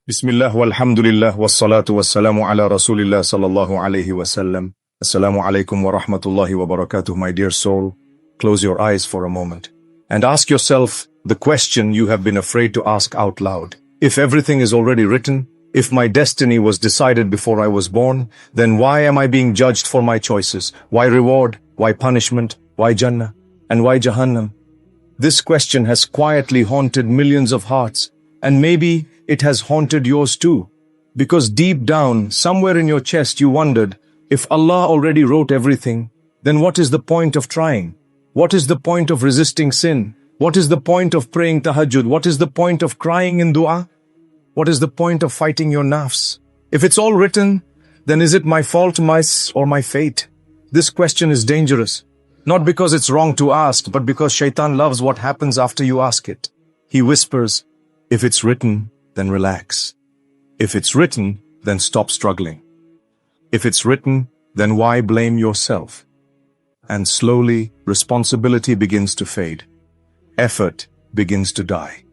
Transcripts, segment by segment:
Bismillah walhamdulillah wassalatu wassalamu ala rasulillah sallallahu alayhi wasallam. Assalamu alaikum wa rahmatullahi wa barakatuh. My dear soul, close your eyes for a moment and ask yourself the question you have been afraid to ask out loud. If everything is already written, if my destiny was decided before I was born, then why am I being judged for my choices? Why reward? Why punishment? Why Jannah? And why Jahannam? This question has quietly haunted millions of hearts, and maybe it has haunted yours too. Because deep down, somewhere in your chest, you wondered, if Allah already wrote everything, then what is the point of trying? What is the point of resisting sin? What is the point of praying tahajjud? What is the point of crying in dua? What is the point of fighting your nafs? If it's all written, then is it my fault, or my fate? This question is dangerous. Not because it's wrong to ask, but because shaitan loves what happens after you ask it. He whispers, if it's written, then relax. If it's written, then stop struggling. If it's written, then why blame yourself? And slowly, responsibility begins to fade. Effort begins to die.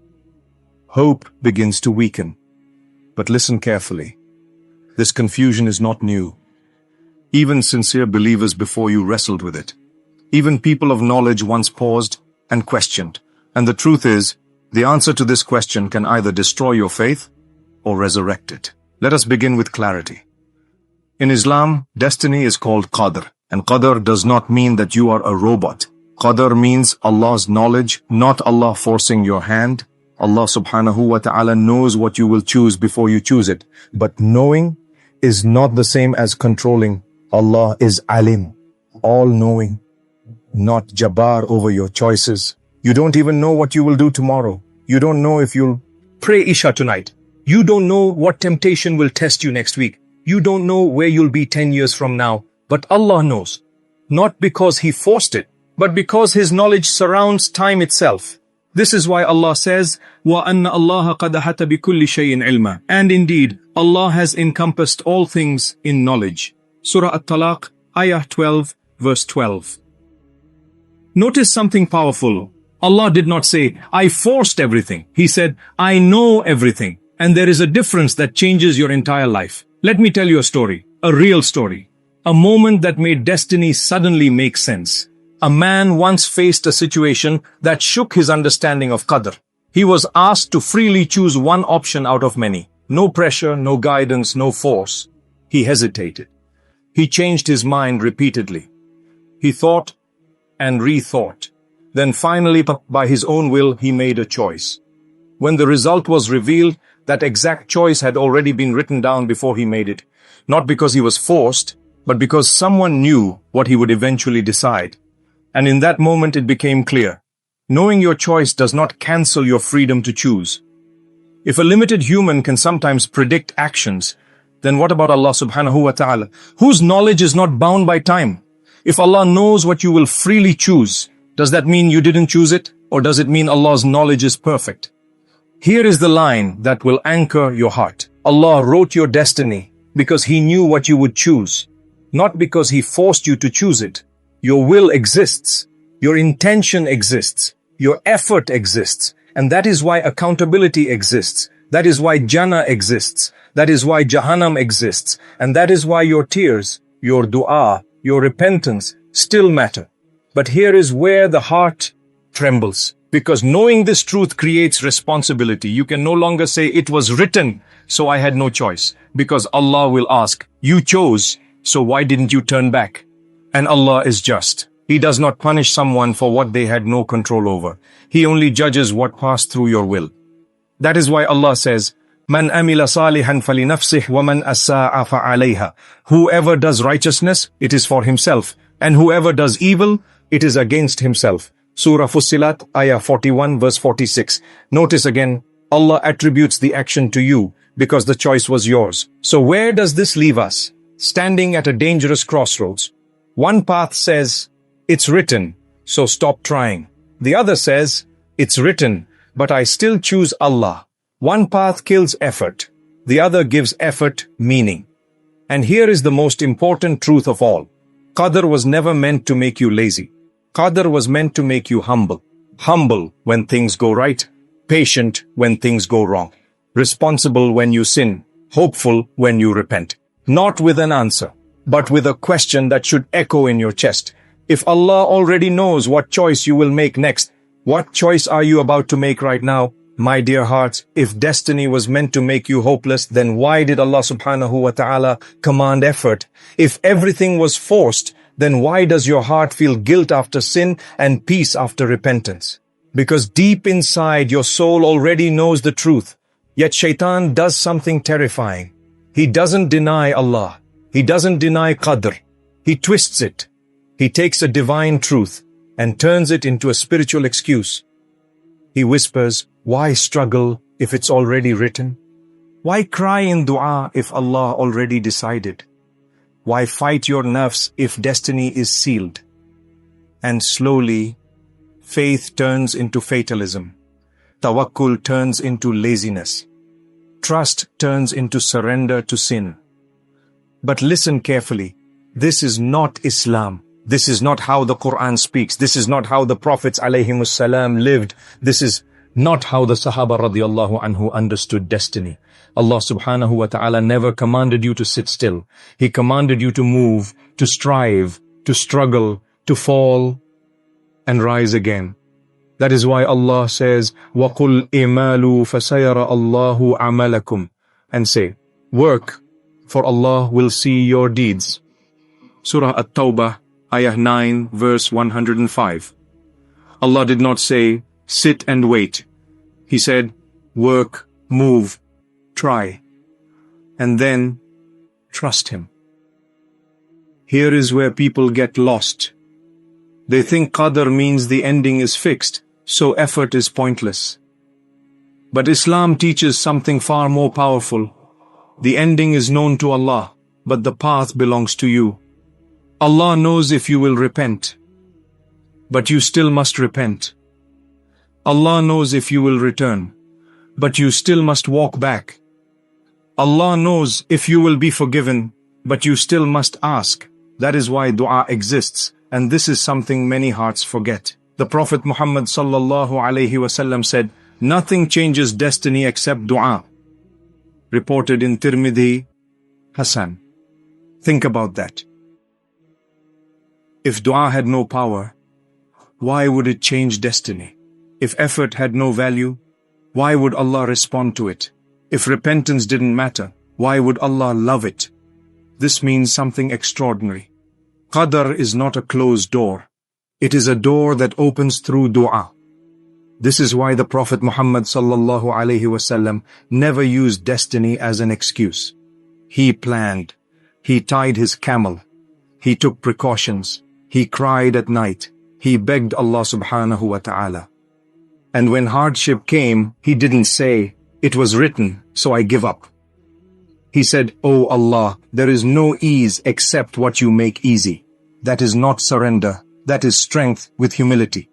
Hope begins to weaken. But listen carefully. This confusion is not new. Even sincere believers before you wrestled with it. Even people of knowledge once paused and questioned. And the truth is, the answer to this question can either destroy your faith or resurrect it. Let us begin with clarity. In Islam, destiny is called Qadr, and Qadr does not mean that you are a robot. Qadr means Allah's knowledge, not Allah forcing your hand. Allah subhanahu wa ta'ala knows what you will choose before you choose it. But knowing is not the same as controlling. Allah is Alim, all-knowing, not Jabbar over your choices. You don't even know what you will do tomorrow. You don't know if you'll pray Isha tonight. You don't know what temptation will test you next week. You don't know where you'll be 10 years from now. But Allah knows. Not because He forced it, but because His knowledge surrounds time itself. This is why Allah says, وَأَنَّ اللَّهَ قَدْ أَحَاطَ بِكُلِّ شَيْءٍ عِلْمًا. And indeed, Allah has encompassed all things in knowledge. Surah At-Talaq, Ayah 12, verse 12. Notice something powerful. Allah did not say, I forced everything. He said, I know everything. And there is a difference that changes your entire life. Let me tell you a story, a real story. A moment that made destiny suddenly make sense. A man once faced a situation that shook his understanding of Qadr. He was asked to freely choose one option out of many. No pressure, no guidance, no force. He hesitated. He changed his mind repeatedly. He thought and rethought. Then finally, by his own will, he made a choice. When the result was revealed, that exact choice had already been written down before he made it. Not because he was forced, but because someone knew what he would eventually decide. And in that moment it became clear. Knowing your choice does not cancel your freedom to choose. If a limited human can sometimes predict actions, then what about Allah subhanahu wa ta'ala, whose knowledge is not bound by time? If Allah knows what you will freely choose, does that mean you didn't choose it? Or does it mean Allah's knowledge is perfect? Here is the line that will anchor your heart. Allah wrote your destiny because He knew what you would choose, not because He forced you to choose it. Your will exists, your intention exists, your effort exists, and that is why accountability exists. That is why Jannah exists. That is why Jahannam exists. And that is why your tears, your dua, your repentance still matter. But here is where the heart trembles. Because knowing this truth creates responsibility. You can no longer say, it was written, so I had no choice. Because Allah will ask, you chose, so why didn't you turn back? And Allah is just. He does not punish someone for what they had no control over. He only judges what passed through your will. That is why Allah says, Man amila salihan falinafsih wa man asa'a fa'alayha. Whoever does righteousness, it is for himself. And whoever does evil, it is against himself. Surah Fussilat, Ayah 41, verse 46. Notice again, Allah attributes the action to you because the choice was yours. So where does this leave us? Standing at a dangerous crossroads. One path says, it's written, so stop trying. The other says, it's written, but I still choose Allah. One path kills effort. The other gives effort meaning. And here is the most important truth of all. Qadr was never meant to make you lazy. Qadr was meant to make you humble. Humble when things go right, patient when things go wrong, responsible when you sin, hopeful when you repent. Not with an answer, but with a question that should echo in your chest. If Allah already knows what choice you will make next, what choice are you about to make right now? My dear hearts, if destiny was meant to make you hopeless, then why did Allah subhanahu wa ta'ala command effort? If everything was forced, then why does your heart feel guilt after sin and peace after repentance? Because deep inside your soul already knows the truth. Yet Shaitan does something terrifying. He doesn't deny Allah. He doesn't deny Qadr. He twists it. He takes a divine truth and turns it into a spiritual excuse. He whispers, why struggle if it's already written? Why cry in dua if Allah already decided? Why fight your nafs if destiny is sealed? And slowly, faith turns into fatalism. Tawakkul turns into laziness. Trust turns into surrender to sin. But listen carefully. This is not Islam. This is not how the Quran speaks. This is not how the Prophets ﷺ lived. This is not how the Sahaba radiallahu anhu understood destiny. Allah subhanahu wa ta'ala never commanded you to sit still. He commanded you to move, to strive, to struggle, to fall, and rise again. That is why Allah says, وَقُلْ إِمَالُوا فَسَيَرَ اللَّهُ عَمَلَكُمْ, and say, work, for Allah will see your deeds. Surah At-Tawbah, Ayah 9, verse 105. Allah did not say, sit and wait. He said, work, move, try, and then trust Him. Here is where people get lost. They think Qadr means the ending is fixed, so effort is pointless. But Islam teaches something far more powerful. The ending is known to Allah, but the path belongs to you. Allah knows if you will repent, but you still must repent. Allah knows if you will return, but you still must walk back. Allah knows if you will be forgiven, but you still must ask. That is why dua exists, and this is something many hearts forget. The Prophet Muhammad sallallahu alaihi wasallam said, nothing changes destiny except dua. Reported in Tirmidhi, Hasan. Think about that. If dua had no power, why would it change destiny? If effort had no value, why would Allah respond to it? If repentance didn't matter, why would Allah love it? This means something extraordinary. Qadr is not a closed door. It is a door that opens through dua. This is why the Prophet Muhammad sallallahu alaihi wasallam never used destiny as an excuse. He planned. He tied his camel. He took precautions. He cried at night. He begged Allah subhanahu wa ta'ala. And when hardship came, he didn't say, it was written, so I give up. He said, O Allah, there is no ease except what you make easy. That is not surrender. That is strength with humility.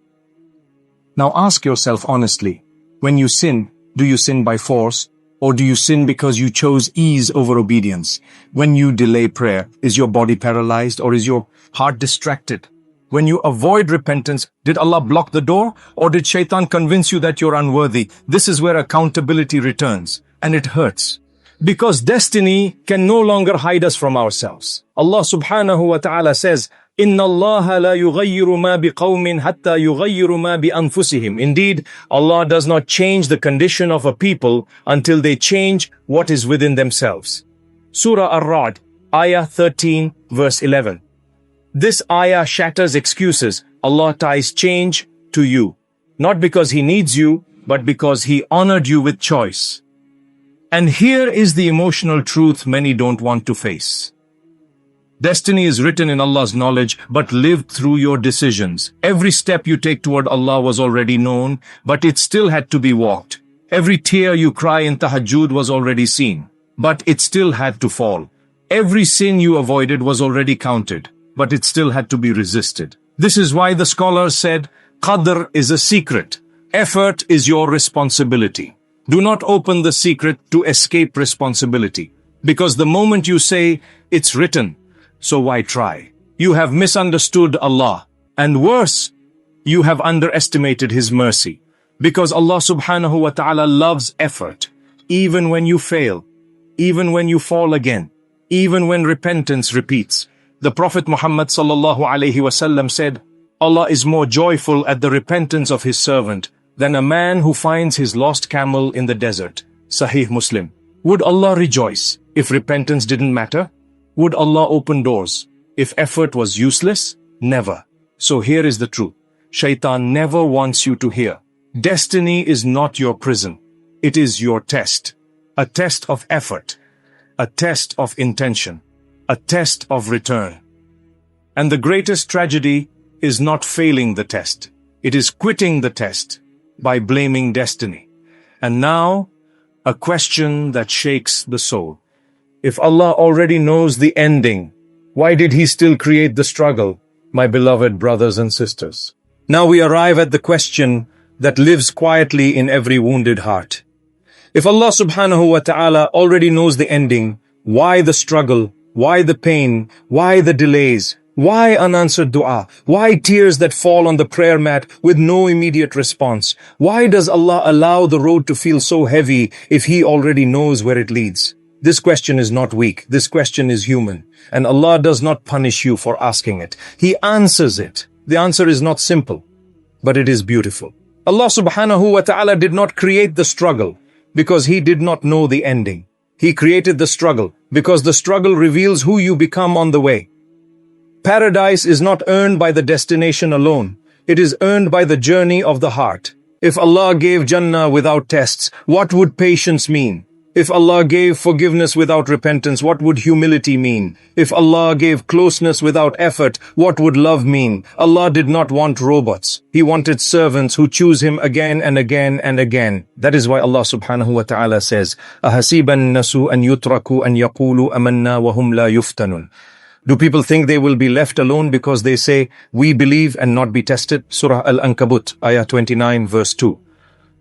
Now ask yourself honestly, when you sin, do you sin by force? Or do you sin because you chose ease over obedience? When you delay prayer, is your body paralyzed or is your heart distracted? When you avoid repentance, did Allah block the door or did Shaitan convince you that you're unworthy? This is where accountability returns, and it hurts. Because destiny can no longer hide us from ourselves. Allah subhanahu wa ta'ala says, إِنَّ اللَّهَ لَا يُغَيِّرُ مَا بِقَوْمٍ حَتَّى يُغَيِّرُ مَا بِأَنفُسِهِمْ. Indeed, Allah does not change the condition of a people until they change what is within themselves. Surah Ar-Ra'd, Ayah 13, verse 11. This ayah shatters excuses. Allah ties change to you. Not because He needs you, but because He honored you with choice. And here is the emotional truth many don't want to face. Destiny is written in Allah's knowledge, but lived through your decisions. Every step you take toward Allah was already known, but it still had to be walked. Every tear you cry in tahajjud was already seen, but it still had to fall. Every sin you avoided was already counted, but it still had to be resisted. This is why the scholars said, Qadr is a secret. Effort is your responsibility. Do not open the secret to escape responsibility. Because the moment you say, it's written, so why try? You have misunderstood Allah. And worse, you have underestimated His mercy. Because Allah subhanahu wa ta'ala loves effort, even when you fail, even when you fall again, even when repentance repeats. The Prophet Muhammad sallallahu alayhi wasallam said, Allah is more joyful at the repentance of His servant than a man who finds his lost camel in the desert. Sahih Muslim. Would Allah rejoice if repentance didn't matter? Would Allah open doors if effort was useless? Never. So here is the truth. Shaitan never wants you to hear. Destiny is not your prison. It is your test. A test of effort. A test of intention. A test of return. And the greatest tragedy is not failing the test. It is quitting the test by blaming destiny. And now, a question that shakes the soul. If Allah already knows the ending, why did He still create the struggle, my beloved brothers and sisters? Now we arrive at the question that lives quietly in every wounded heart. If Allah subhanahu wa ta'ala already knows the ending, why the struggle? Why the pain? Why the delays? Why unanswered dua? Why tears that fall on the prayer mat with no immediate response? Why does Allah allow the road to feel so heavy if He already knows where it leads? This question is not weak. This question is human. And Allah does not punish you for asking it. He answers it. The answer is not simple, but it is beautiful. Allah subhanahu wa ta'ala did not create the struggle because He did not know the ending. He created the struggle because the struggle reveals who you become on the way. Paradise is not earned by the destination alone. It is earned by the journey of the heart. If Allah gave Jannah without tests, what would patience mean? If Allah gave forgiveness without repentance, what would humility mean? If Allah gave closeness without effort, what would love mean? Allah did not want robots. He wanted servants who choose Him again and again and again. That is why Allah subhanahu wa ta'ala says, أَحَسِيبَ النَّاسُ أَن يُتْرَكُوا أَن يَقُولُوا أَمَنَّا وَهُمْ لَا يُفْتَنُونَ. Do people think they will be left alone because they say, we believe and not be tested? Surah Al-Ankabut, Ayah 29, verse 2.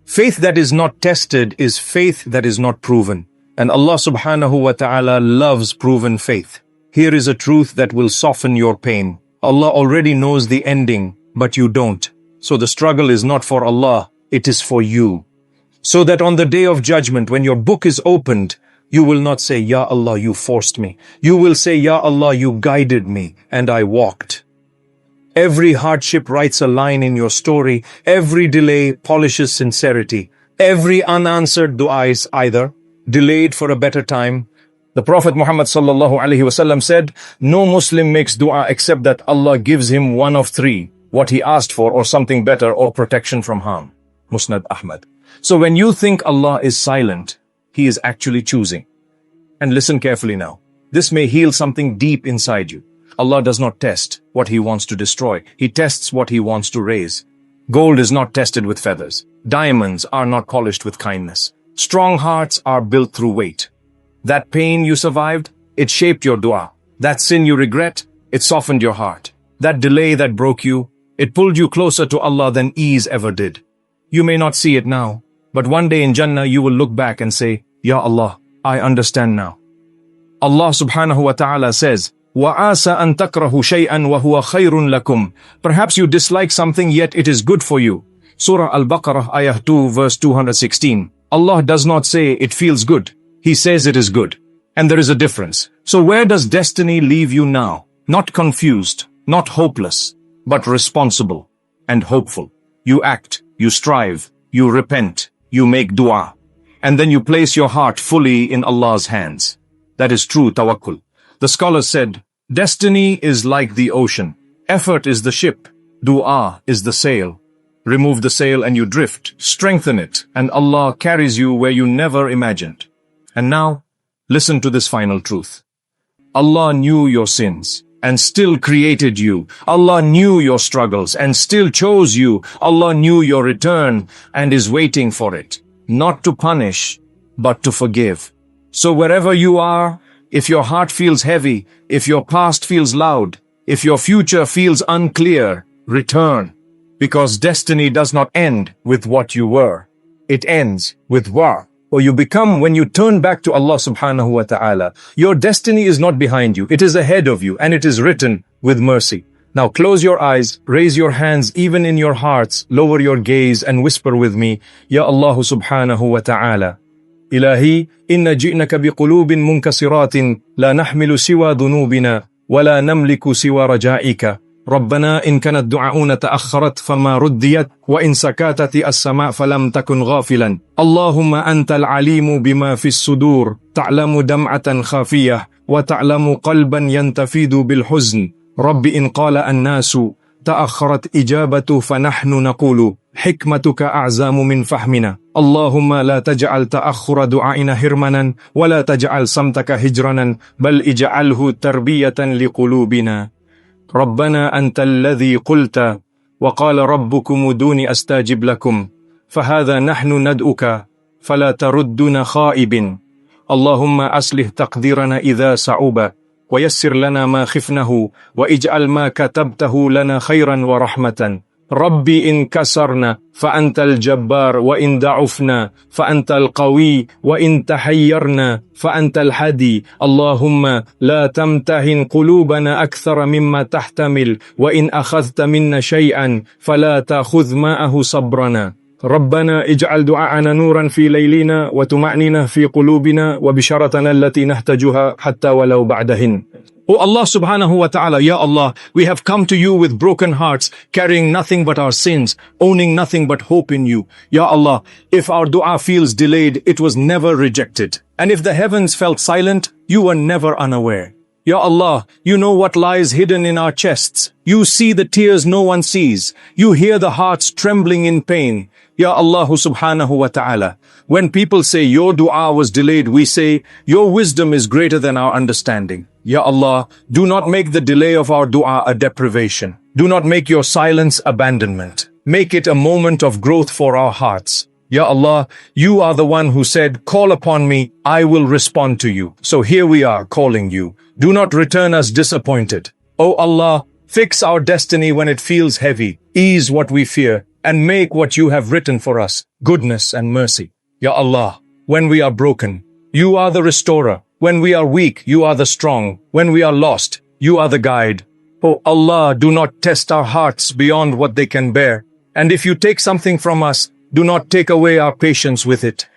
Faith that is not tested is faith that is not proven. And Allah subhanahu wa ta'ala loves proven faith. Here is a truth that will soften your pain. Allah already knows the ending, but you don't. So the struggle is not for Allah, it is for you. So that on the day of judgment, when your book is opened, you will not say, Ya Allah, you forced me. You will say, Ya Allah, you guided me, and I walked. Every hardship writes a line in your story. Every delay polishes sincerity. Every unanswered dua is either delayed for a better time. The Prophet Muhammad sallallahu alaihi wasallam said, no Muslim makes dua except that Allah gives him one of three, what he asked for or something better or protection from harm. Musnad Ahmad. So when you think Allah is silent, He is actually choosing. And listen carefully now. This may heal something deep inside you. Allah does not test what He wants to destroy. He tests what He wants to raise. Gold is not tested with feathers. Diamonds are not polished with kindness. Strong hearts are built through weight. That pain you survived, it shaped your dua. That sin you regret, it softened your heart. That delay that broke you, it pulled you closer to Allah than ease ever did. You may not see it now, but one day in Jannah you will look back and say, Ya Allah, I understand now. Allah subhanahu wa ta'ala says, وَعَاسَ أَن تَكْرَهُ شَيْئًا وَهُوَ خَيْرٌ لَكُمْ. Perhaps you dislike something, yet it is good for you. Surah Al-Baqarah, Ayah 2, verse 216. Allah does not say it feels good. He says it is good. And there is a difference. So where does destiny leave you now? Not confused, not hopeless, but responsible and hopeful. You act, you strive, you repent, you make dua. And then you place your heart fully in Allah's hands. That is true tawakkul. The scholars said, destiny is like the ocean. Effort is the ship. Dua is the sail. Remove the sail and you drift. Strengthen it, and Allah carries you where you never imagined. And now, listen to this final truth. Allah knew your sins and still created you. Allah knew your struggles and still chose you. Allah knew your return and is waiting for it. Not to punish, but to forgive. So wherever you are, if your heart feels heavy, if your past feels loud, if your future feels unclear, return. Because destiny does not end with what you were. It ends with what you become when you turn back to Allah subhanahu wa ta'ala. Your destiny is not behind you. It is ahead of you, and it is written with mercy. Now close your eyes, raise your hands even in your hearts, lower your gaze and whisper with me, Ya Allah subhanahu wa ta'ala. إلهي إن جئناك بقلوب منكسرات لا نحمل سوى ذنوبنا ولا نملك سوى رجائك ربنا إن كانت دعاؤنا تأخرت فما رديت وإن سكاتت السماء فلم تكن غافلا اللهم أنت العليم بما في الصدور تعلم دمعة خافية وتعلم قلبا ينتفيد بالحزن رب إن قال الناس تأخرت إجابة فنحن نقول حكمتك أعزام من فهمنا اللهم لا تجعل تأخر دعائنا هرمنا ولا تجعل صمتك هجرنا بل اجعله تربية لقلوبنا ربنا أنت الذي قلت وقال ربكم ادوني أستجب لكم فهذا نحن ندعوك فلا تردنا خائب اللهم أصلح تقديرنا إذا صعب ويسر لنا ما خفنه واجعل ما كتبته لنا خيرا ورحمة ربي إن كسرنا فأنت الجبار وإن ضعفنا فأنت القوي وإن تحيرنا فأنت الحدي اللهم لا تمتهن قلوبنا أكثر مما تحتمل وإن أخذت منا شيئا فلا تأخذ معه صبرنا ربنا اجعل دعاءنا نورا في ليلنا وطمأنينة في قلوبنا وبشارتنا التي نحتاجها حتى ولو بعدهن. O Allah subhanahu wa ta'ala, Ya Allah, we have come to you with broken hearts, carrying nothing but our sins, owning nothing but hope in you. Ya Allah, if our dua feels delayed, it was never rejected. And if the heavens felt silent, you were never unaware. Ya Allah, you know what lies hidden in our chests. You see the tears no one sees. You hear the hearts trembling in pain. Ya Allah subhanahu wa ta'ala, when people say your dua was delayed, we say, your wisdom is greater than our understanding. Ya Allah, do not make the delay of our dua a deprivation. Do not make your silence abandonment. Make it a moment of growth for our hearts. Ya Allah, you are the one who said, call upon me, I will respond to you. So here we are calling you. Do not return us disappointed. O Allah, fix our destiny when it feels heavy. Ease what we fear and make what you have written for us, goodness and mercy. Ya Allah, when we are broken, you are the restorer. When we are weak, you are the strong. When we are lost, you are the guide. O Allah, do not test our hearts beyond what they can bear. And if you take something from us, do not take away our patience with it.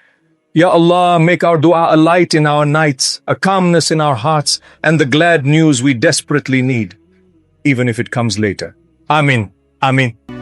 Ya Allah, make our dua a light in our nights, a calmness in our hearts, and the glad news we desperately need, even if it comes later. Amin. Amin.